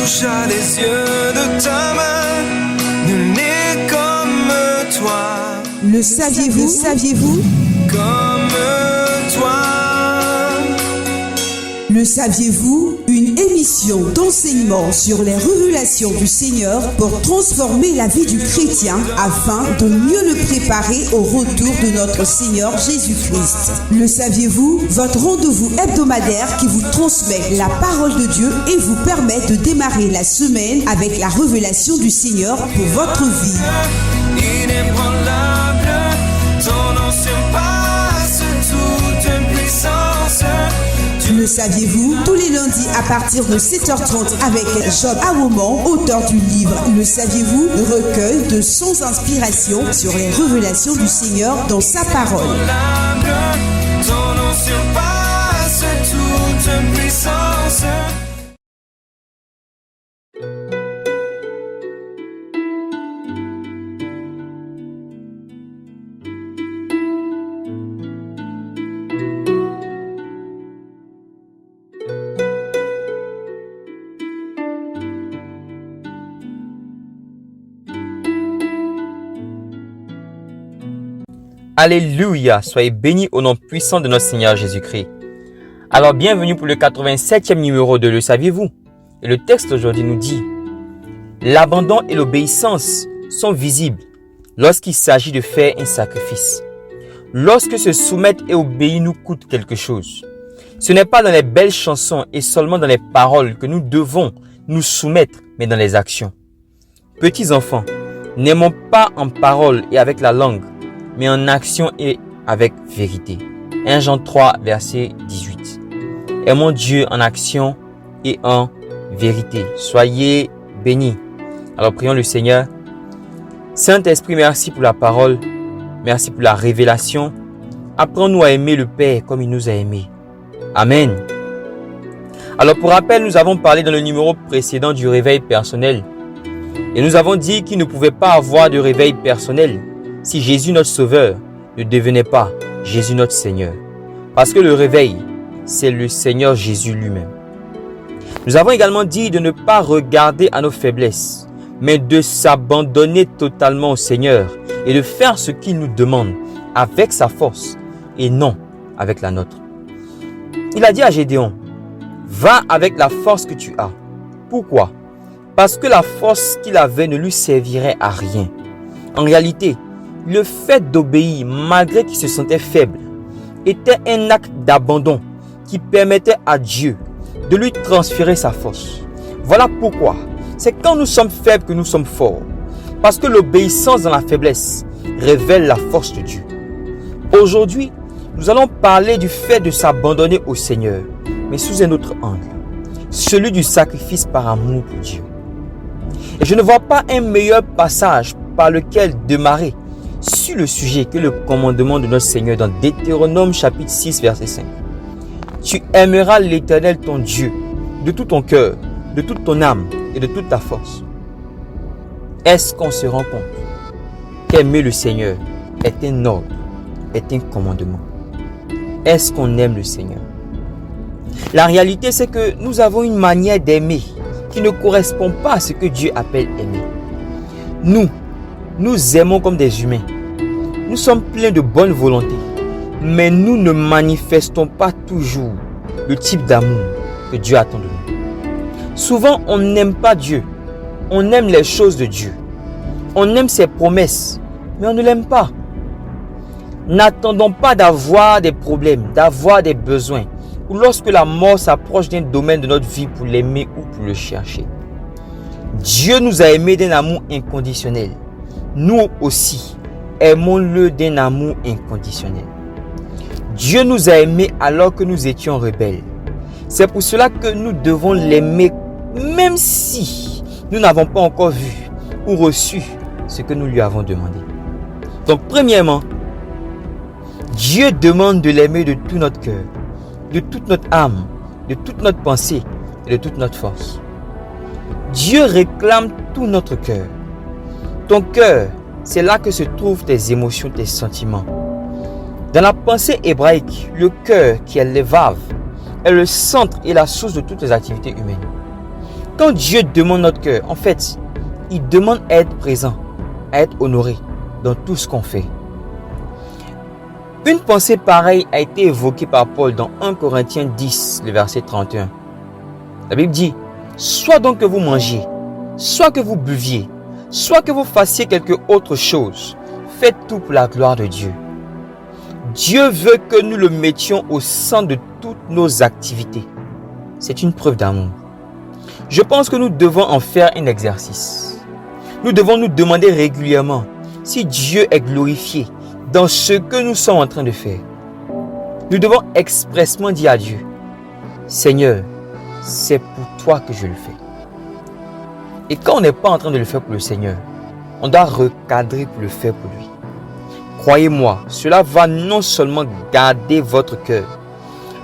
toucha les yeux de ta main, nul n'est comme toi. Le saviez-vous? Comme toi. Le saviez-vous? Une émission d'enseignement sur les révélations du Seigneur pour transformer la vie du chrétien afin de mieux le préparer au retour de notre Seigneur Jésus-Christ. Le saviez-vous? Votre rendez-vous hebdomadaire qui vous transmet la parole de Dieu et vous permet de démarrer la semaine avec la révélation du Seigneur pour votre vie. Inébranlable, ton nom surpasse toute puissance. Le saviez-vous? Tous les lundis à partir de 7h30 avec Job Awoman, auteur du livre Le saviez-vous? Recueil de 100 inspirations sur les révélations du Seigneur dans sa parole. Ton nom surpasse toute puissance. Alléluia, soyez bénis au nom puissant de notre Seigneur Jésus-Christ. Alors bienvenue pour le 87e numéro de Le saviez-vous? Et le texte aujourd'hui nous dit: l'abandon et l'obéissance sont visibles lorsqu'il s'agit de faire un sacrifice. Lorsque se soumettre et obéir nous coûte quelque chose. Ce n'est pas dans les belles chansons et seulement dans les paroles que nous devons nous soumettre, mais dans les actions. Petits enfants, n'aimons pas en parole et avec la langue, mais en action et avec vérité. 1 Jean 3, verset 18. Aimons Dieu en action et en vérité. Soyez bénis. Alors prions le Seigneur. Saint-Esprit, merci pour la parole. Merci pour la révélation. Apprends-nous à aimer le Père comme il nous a aimés. Amen. Alors pour rappel, nous avons parlé dans le numéro précédent du réveil personnel. Et nous avons dit qu'il ne pouvait pas avoir de réveil personnel si Jésus notre Sauveur ne devenait pas Jésus notre Seigneur. Parce que le réveil, c'est le Seigneur Jésus lui-même. Nous avons également dit de ne pas regarder à nos faiblesses, mais de s'abandonner totalement au Seigneur et de faire ce qu'il nous demande avec sa force et non avec la nôtre. Il a dit à Gédéon: va avec la force que tu as. Pourquoi? Parce que la force qu'il avait ne lui servirait à rien. En réalité, le fait d'obéir malgré qu'il se sentait faible était un acte d'abandon qui permettait à Dieu de lui transférer sa force. Voilà pourquoi c'est quand nous sommes faibles que nous sommes forts. Parce que l'obéissance dans la faiblesse révèle la force de Dieu. Aujourd'hui, nous allons parler du fait de s'abandonner au Seigneur, mais sous un autre angle, celui du sacrifice par amour pour Dieu. Et je ne vois pas un meilleur passage par lequel démarrer sur le sujet que le commandement de notre Seigneur dans Deutéronome chapitre 6 verset 5. Tu aimeras l'Éternel ton Dieu de tout ton cœur, de toute ton âme et de toute ta force. Est-ce qu'on se rend compte qu'aimer le Seigneur est un ordre, est un commandement? Est-ce qu'on aime le Seigneur? La réalité, c'est que nous avons une manière d'aimer qui ne correspond pas à ce que Dieu appelle aimer. Nous aimons comme des humains. Nous sommes pleins de bonne volonté, mais nous ne manifestons pas toujours le type d'amour que Dieu attend de nous. Souvent, on n'aime pas Dieu. On aime les choses de Dieu. On aime ses promesses, mais on ne l'aime pas. N'attendons pas d'avoir des problèmes, d'avoir des besoins, ou lorsque la mort s'approche d'un domaine de notre vie pour l'aimer ou pour le chercher. Dieu nous a aimés d'un amour inconditionnel. Nous aussi, aimons-le d'un amour inconditionnel. Dieu nous a aimés alors que nous étions rebelles. C'est pour cela que nous devons l'aimer même si nous n'avons pas encore vu ou reçu ce que nous lui avons demandé. Donc premièrement, Dieu demande de l'aimer de tout notre cœur, de toute notre âme, de toute notre pensée et de toute notre force. Dieu réclame tout notre cœur. Ton cœur, c'est là que se trouvent tes émotions, tes sentiments. Dans la pensée hébraïque, le cœur qui est l'évave est le centre et la source de toutes les activités humaines. Quand Dieu demande notre cœur, en fait, il demande à être présent, à être honoré dans tout ce qu'on fait. Une pensée pareille a été évoquée par Paul dans 1 Corinthiens 10, le verset 31. La Bible dit, « Soit donc que vous mangiez, soit que vous buviez, soit que vous fassiez quelque autre chose, faites tout pour la gloire de Dieu. » Dieu veut que nous le mettions au centre de toutes nos activités. C'est une preuve d'amour. Je pense que nous devons en faire un exercice. Nous devons nous demander régulièrement si Dieu est glorifié dans ce que nous sommes en train de faire. Nous devons expressément dire à Dieu, « Seigneur, c'est pour toi que je le fais. » Et quand on n'est pas en train de le faire pour le Seigneur, on doit recadrer pour le faire pour lui. Croyez-moi, cela va non seulement garder votre cœur,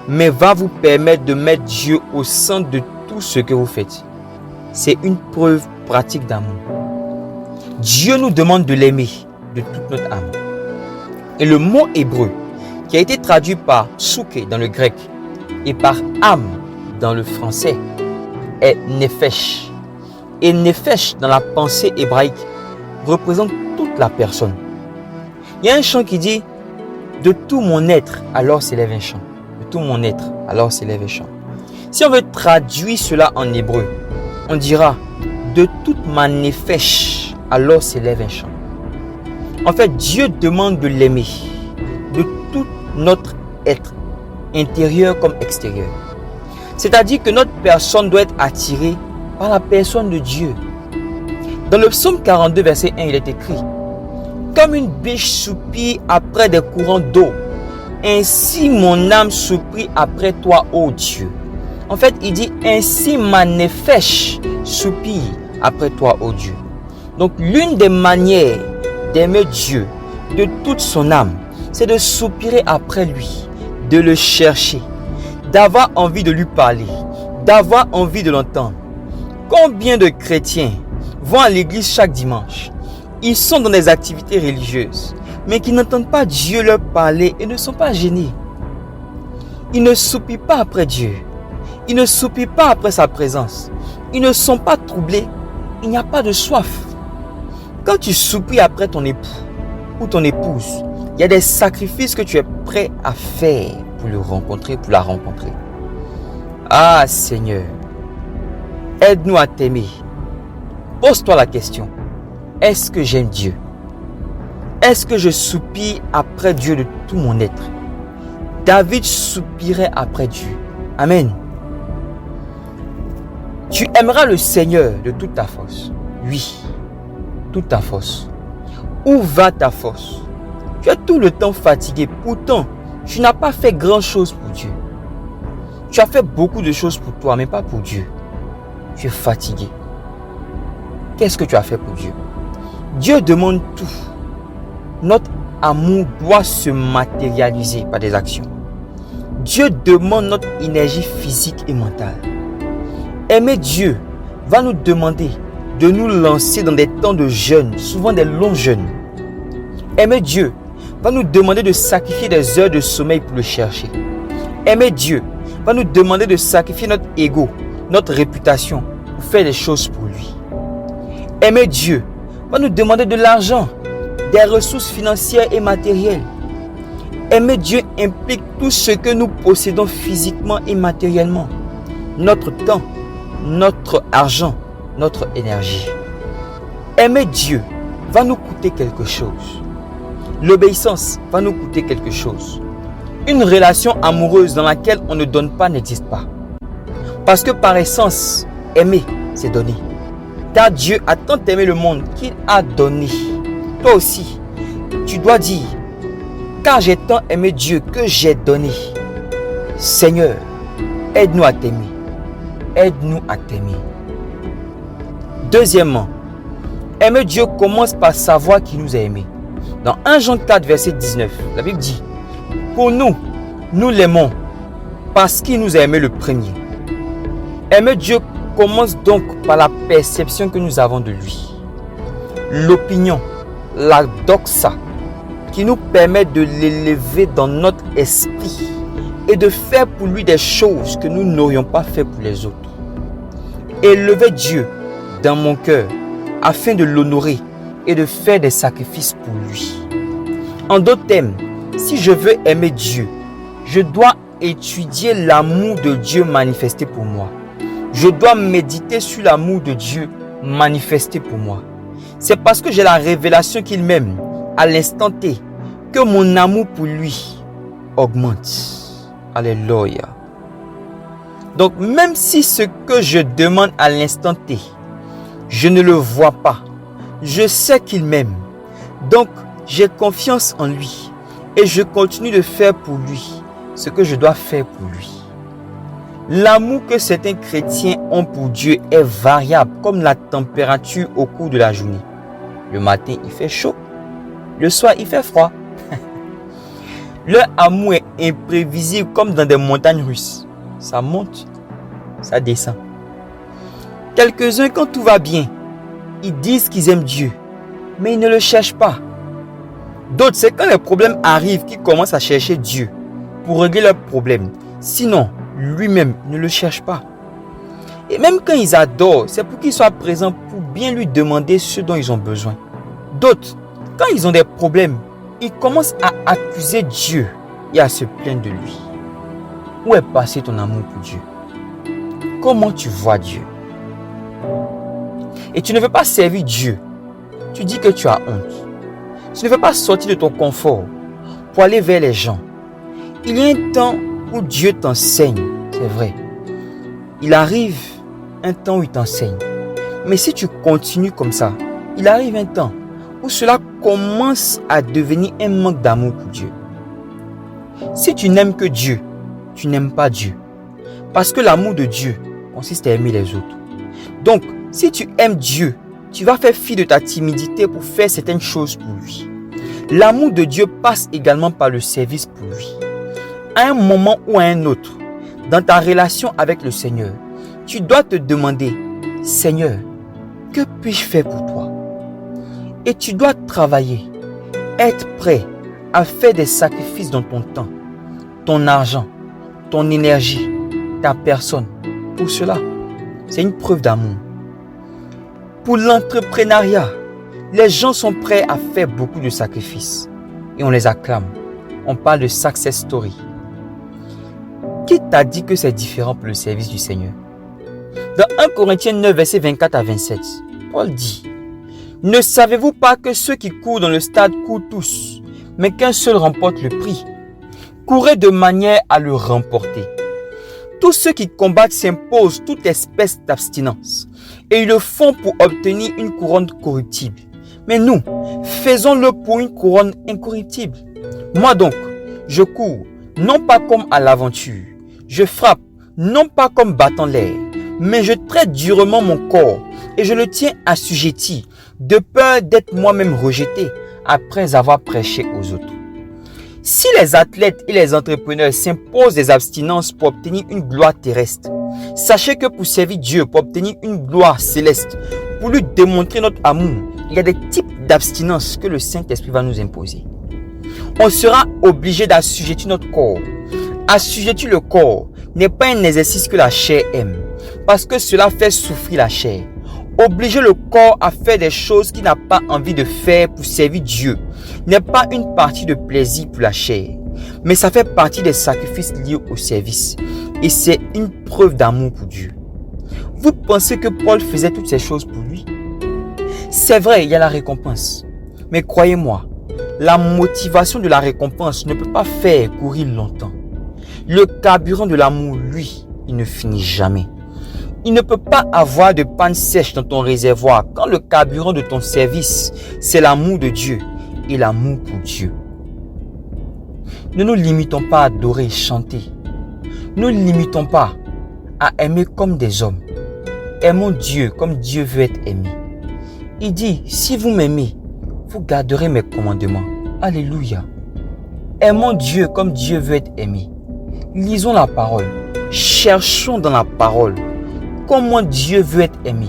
mais va vous permettre de mettre Dieu au centre de tout ce que vous faites. C'est une preuve pratique d'amour. Dieu nous demande de l'aimer de toute notre âme. Et le mot hébreu, qui a été traduit par souké dans le grec et par âme dans le français, est nefesh. Et nefesh dans la pensée hébraïque représente toute la personne. Il y a un chant qui dit « De tout mon être, alors s'élève un chant. De tout mon être, alors s'élève un chant. » Si on veut traduire cela en hébreu, on dira « De toute ma nefesh, alors s'élève un chant. » En fait, Dieu demande de l'aimer de tout notre être, intérieur comme extérieur. C'est-à-dire que notre personne doit être attirée par la personne de Dieu. Dans le psaume 42, verset 1, il est écrit « Comme une biche soupire après des courants d'eau, ainsi mon âme soupire après toi, ô Dieu. » En fait, il dit « Ainsi ma nefesh soupire après toi, ô Dieu. » Donc, l'une des manières d'aimer Dieu de toute son âme, c'est de soupirer après lui, de le chercher, d'avoir envie de lui parler, d'avoir envie de l'entendre. Combien de chrétiens vont à l'église chaque dimanche? Ils sont dans des activités religieuses, mais qui n'entendent pas Dieu leur parler et ne sont pas gênés. Ils ne soupirent pas après Dieu. Ils ne soupirent pas après sa présence. Ils ne sont pas troublés. Il n'y a pas de soif. Quand tu soupires après ton époux ou ton épouse, il y a des sacrifices que tu es prêt à faire pour le rencontrer, pour la rencontrer. Ah Seigneur, aide-nous à t'aimer. Pose-toi la question, est-ce que j'aime Dieu? Est-ce que je soupire après Dieu de tout mon être? David soupirait après Dieu. Amen. Tu aimeras le Seigneur de toute ta force. Oui, toute ta force. Où va ta force? Tu es tout le temps fatigué. Pourtant, tu n'as pas fait grand chose pour Dieu. Tu as fait beaucoup de choses pour toi, mais pas pour Dieu. Tu es fatigué. Qu'est-ce que tu as fait pour Dieu? Dieu demande tout. Notre amour doit se matérialiser par des actions. Dieu demande notre énergie physique et mentale. Aimer Dieu va nous demander de nous lancer dans des temps de jeûne, souvent des longs jeûnes. Aimer Dieu va nous demander de sacrifier des heures de sommeil pour le chercher. Aimer Dieu va nous demander de sacrifier notre ego, notre réputation pour faire des choses pour lui. Aimer Dieu va nous demander de l'argent, des ressources financières et matérielles. Aimer Dieu implique tout ce que nous possédons physiquement et matériellement. Notre temps, notre argent, notre énergie. Aimer Dieu va nous coûter quelque chose. L'obéissance va nous coûter quelque chose. Une relation amoureuse dans laquelle on ne donne pas n'existe pas. Parce que par essence, aimer, c'est donner. Car Dieu a tant aimé le monde qu'il a donné. Toi aussi, tu dois dire, car j'ai tant aimé Dieu que j'ai donné. Seigneur, aide-nous à t'aimer. Aide-nous à t'aimer. Deuxièmement, aimer Dieu commence par savoir qu'il nous a aimés. Dans 1 Jean 4, verset 19, la Bible dit, pour nous, nous l'aimons parce qu'il nous a aimés le premier. Aimer Dieu commence donc par la perception que nous avons de lui. L'opinion, la doxa, qui nous permet de l'élever dans notre esprit et de faire pour lui des choses que nous n'aurions pas fait pour les autres. élever Dieu dans mon cœur afin de l'honorer et de faire des sacrifices pour lui. En d'autres termes, si je veux aimer Dieu, je dois étudier l'amour de Dieu manifesté pour moi. Je dois méditer sur l'amour de Dieu manifesté pour moi. C'est parce que j'ai la révélation qu'il m'aime à l'instant T que mon amour pour lui augmente. Alléluia. Donc même si ce que je demande à l'instant T, je ne le vois pas, je sais qu'il m'aime. Donc j'ai confiance en lui et je continue de faire pour lui ce que je dois faire pour lui. L'amour que certains chrétiens ont pour Dieu est variable comme la température au cours de la journée. Le matin, il fait chaud. Le soir, il fait froid. Leur amour est imprévisible comme dans des montagnes russes. Ça monte, ça descend. Quelques-uns, quand tout va bien, ils disent qu'ils aiment Dieu, mais ils ne le cherchent pas. D'autres, c'est quand les problèmes arrivent qu'ils commencent à chercher Dieu pour régler leurs problèmes. Sinon, lui-même ne le cherche pas. Et même quand ils adorent, c'est pour qu'il soit présent pour bien lui demander ce dont ils ont besoin. D'autres, quand ils ont des problèmes, ils commencent à accuser Dieu et à se plaindre de lui. Où est passé ton amour pour Dieu? Comment tu vois Dieu? Et tu ne veux pas servir Dieu. Tu dis que tu as honte. Tu ne veux pas sortir de ton confort pour aller vers les gens. Il y a un temps où Dieu t'enseigne, c'est vrai. Il arrive un temps où il t'enseigne. Mais si tu continues comme ça, il arrive un temps où cela commence à devenir un manque d'amour pour Dieu. Si tu n'aimes que Dieu, tu n'aimes pas Dieu. Parce que l'amour de Dieu consiste à aimer les autres. Donc, si tu aimes Dieu, tu vas faire fi de ta timidité pour faire certaines choses pour lui. L'amour de Dieu passe également par le service pour lui. À un moment ou à un autre, dans ta relation avec le Seigneur, tu dois te demander, Seigneur, que puis-je faire pour toi? Et tu dois travailler, être prêt à faire des sacrifices dans ton temps, ton argent, ton énergie, ta personne. Pour cela, c'est une preuve d'amour. Pour l'entrepreneuriat, les gens sont prêts à faire beaucoup de sacrifices et on les acclame. On parle de success story. Qui t'a dit que c'est différent pour le service du Seigneur? Dans 1 Corinthiens 9, versets 24 à 27, Paul dit: ne savez-vous pas que ceux qui courent dans le stade courent tous, mais qu'un seul remporte le prix? Courez de manière à le remporter. Tous ceux qui combattent s'imposent toute espèce d'abstinence, et ils le font pour obtenir une couronne corruptible. Mais nous, faisons-le pour une couronne incorruptible. Moi donc, je cours, non pas comme à l'aventure. Je frappe, non pas comme battant l'air, mais je traite durement mon corps et je le tiens assujetti, de peur d'être moi-même rejeté après avoir prêché aux autres. Si les athlètes et les entrepreneurs s'imposent des abstinences pour obtenir une gloire terrestre, sachez que pour servir Dieu, pour obtenir une gloire céleste, pour lui démontrer notre amour, il y a des types d'abstinence que le Saint-Esprit va nous imposer. On sera obligé d'assujettir notre corps. Assujettir le corps n'est pas un exercice que la chair aime, parce que cela fait souffrir la chair. Obliger le corps à faire des choses qu'il n'a pas envie de faire pour servir Dieu n'est pas une partie de plaisir pour la chair, mais ça fait partie des sacrifices liés au service. Et c'est une preuve d'amour pour Dieu. Vous pensez que Paul faisait toutes ces choses pour lui? C'est vrai, il y a la récompense. Mais croyez-moi, la motivation de la récompense ne peut pas faire courir longtemps. Le carburant de l'amour, lui, il ne finit jamais. Il ne peut pas avoir de panne sèche dans ton réservoir quand le carburant de ton service, c'est l'amour de Dieu et l'amour pour Dieu. Ne nous limitons pas à adorer et chanter. Ne nous limitons pas à aimer comme des hommes. Aimons Dieu comme Dieu veut être aimé. Il dit, si vous m'aimez, vous garderez mes commandements. Alléluia. Aimons Dieu comme Dieu veut être aimé. Lisons la parole. Cherchons dans la parole comment Dieu veut être aimé,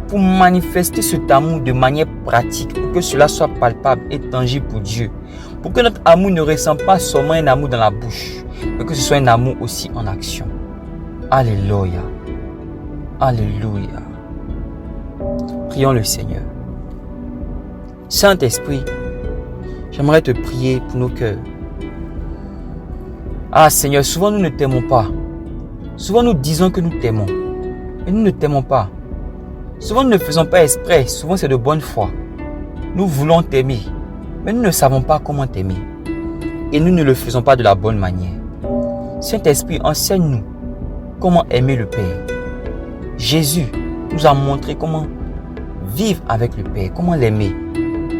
pour manifester cet amour de manière pratique, pour que cela soit palpable et tangible pour Dieu, pour que notre amour ne ressemble pas seulement un amour dans la bouche, mais que ce soit un amour aussi en action. Alléluia. Alléluia. Prions le Seigneur. Saint-Esprit, j'aimerais te prier pour nos cœurs. Ah Seigneur, souvent nous ne t'aimons pas. Souvent nous disons que nous t'aimons, mais nous ne t'aimons pas. Souvent nous ne faisons pas exprès, souvent c'est de bonne foi. Nous voulons t'aimer, mais nous ne savons pas comment t'aimer. Et nous ne le faisons pas de la bonne manière. Saint-Esprit, enseigne-nous comment aimer le Père. Jésus nous a montré comment vivre avec le Père, comment l'aimer.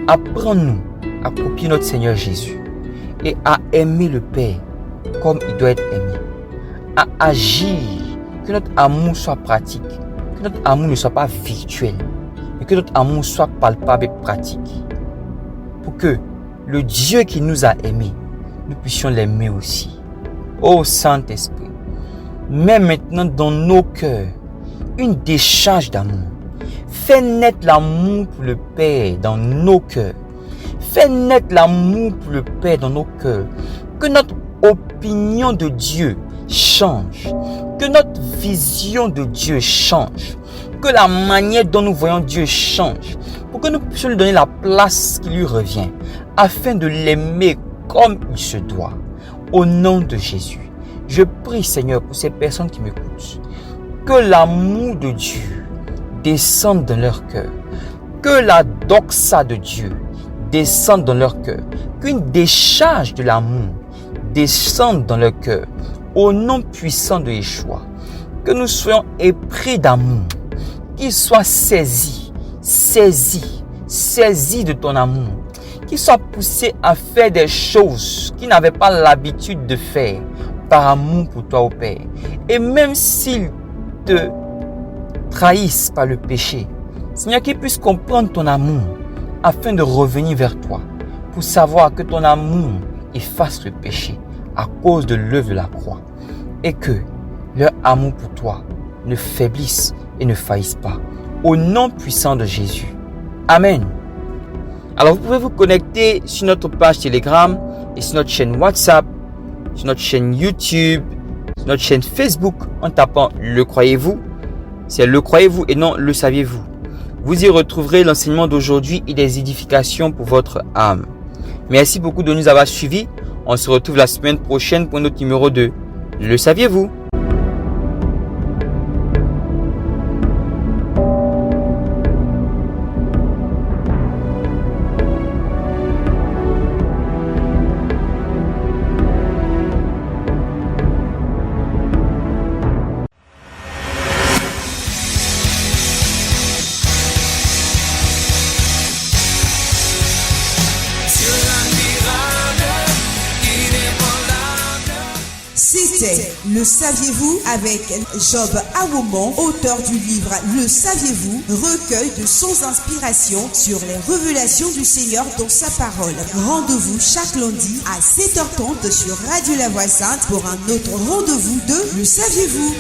Apprends-nous à copier notre Seigneur Jésus et à aimer le Père comme il doit être aimé. À agir, que notre amour soit pratique, que notre amour ne soit pas virtuel, mais que notre amour soit palpable et pratique. Pour que le Dieu qui nous a aimés, nous puissions l'aimer aussi. Ô Saint-Esprit, mets maintenant dans nos cœurs une décharge d'amour. Fais naître l'amour pour le Père dans nos cœurs. Fais naître l'amour pour le Père dans nos cœurs. Que notre opinion de Dieu change. Que notre vision de Dieu change. Que la manière dont nous voyons Dieu change. Pour que nous puissions lui donner la place qui lui revient. Afin de l'aimer comme il se doit. Au nom de Jésus. Je prie Seigneur pour ces personnes qui m'écoutent. Que l'amour de Dieu descende dans leur cœur. Que la doxa de Dieu descende dans leur cœur. Qu'une décharge de l'amour descende dans leur cœur. Au nom puissant de Yeshua. Que nous soyons épris d'amour. Qu'ils soient saisis de ton amour. Qu'ils soient poussés à faire des choses qu'ils n'avaient pas l'habitude de faire par amour pour toi, ô Père. Et même s'ils te trahissent par le péché, Seigneur, qu'ils puissent comprendre ton amour afin de revenir vers toi pour savoir que ton amour efface le péché à cause de l'œuvre de la croix et que leur amour pour toi ne faiblisse et ne faillisse pas. Au nom puissant de Jésus. Amen. Alors vous pouvez vous connecter sur notre page Telegram et sur notre chaîne WhatsApp, sur notre chaîne YouTube, sur notre chaîne Facebook en tapant Le Croyez-vous. C'est Le Croyez-vous et non Le Saviez-vous. Vous y retrouverez l'enseignement d'aujourd'hui et des édifications pour votre âme. Merci beaucoup de nous avoir suivis. On se retrouve la semaine prochaine pour notre numéro 2. Le saviez-vous? C'était Le Saviez-vous avec Job Awomon, auteur du livre Le Saviez-vous, recueil de sons d'inspiration sur les révélations du Seigneur dans sa parole. Rendez-vous chaque lundi à 7h30 sur Radio La Voix Sainte pour un autre rendez-vous de Le Saviez-vous.